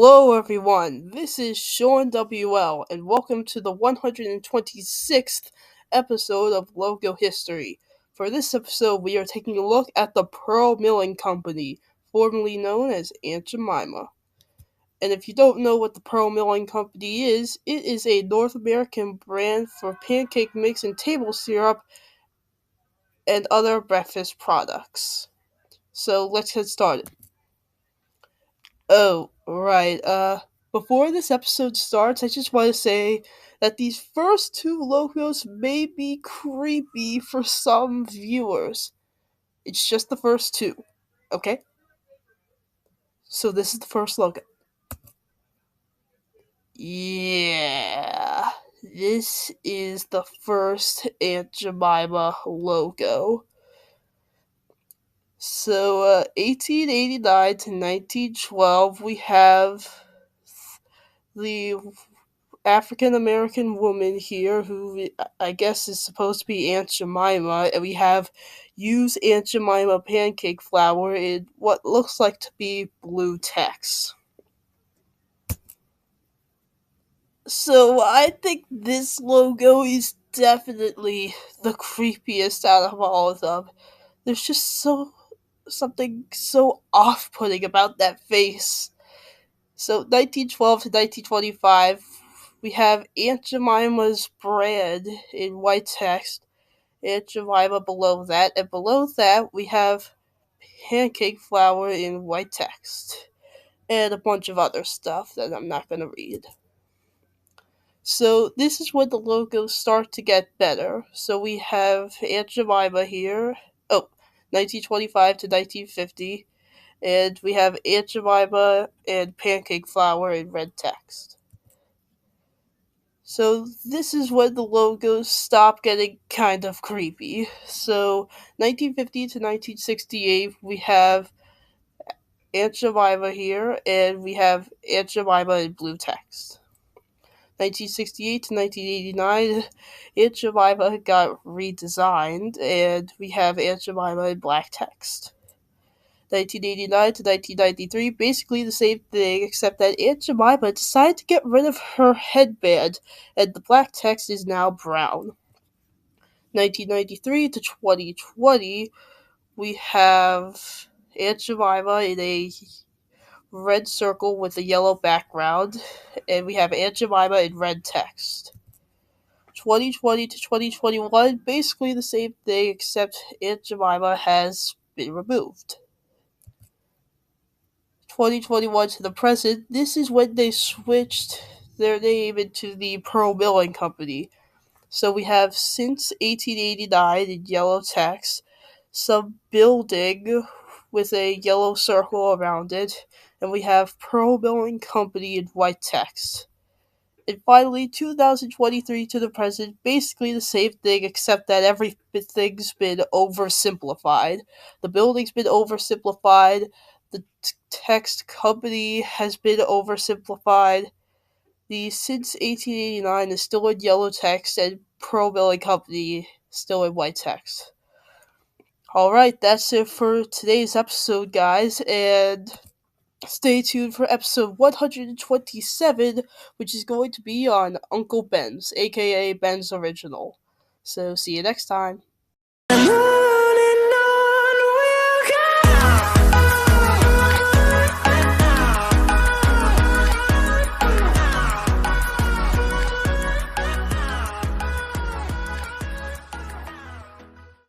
Hello, everyone. This is Sean WL, and welcome to the 126th episode of Logo History. For this episode, we are taking a look at the Pearl Milling Company, formerly known as Aunt Jemima. And if you don't know what the Pearl Milling Company is, it is a North American brand for pancake mix and table syrup and other breakfast products. So let's get started. Oh, right. Before this episode starts, I just want to say that these first two logos may be creepy for some viewers. It's just the first two, okay? So this is the first logo. Yeah, this is the first Aunt Jemima logo. So, 1889 to 1912, we have the African American woman here who I guess is supposed to be Aunt Jemima, and we have use Aunt Jemima pancake flour in what looks like to be blue text. So I think this logo is definitely the creepiest out of all of them. There's just something so off-putting about that face. So 1912 to 1925, we have Aunt Jemima's brand in white text, Aunt Jemima below that, and below that we have pancake flour in white text, and a bunch of other stuff that I'm not going to read. So this is when the logos start to get better. So we have Aunt Jemima here, 1925 to 1950, and we have Aunt Jemima and pancake flour in red text. So this is when the logos stop getting kind of creepy. So 1950 to 1968, we have Aunt Jemima here, and we have Aunt Jemima in blue text. 1968 to 1989, Aunt Jemima got redesigned, and we have Aunt Jemima in black text. 1989 to 1993, basically the same thing, except that Aunt Jemima decided to get rid of her headband, and the black text is now brown. 1993 to 2020, we have Aunt Jemima in a red circle with a yellow background, and we have Aunt Jemima in red text. 2020 to 2021, basically the same thing, except Aunt Jemima has been removed. 2021 to the present, this is when they switched their name into the Pearl Milling Company. So we have since 1889 in yellow text, some building with a yellow circle around it, and we have Pearl Milling Company in white text. And finally, 2023 to the present, basically the same thing except that everything's been oversimplified. The building's been oversimplified, the text company has been oversimplified, the since 1889 is still in yellow text, and Pearl Milling Company still in white text. Alright, that's it for today's episode, guys, and stay tuned for episode 127, which is going to be on Uncle Ben's, aka Ben's Original. So, see you next time.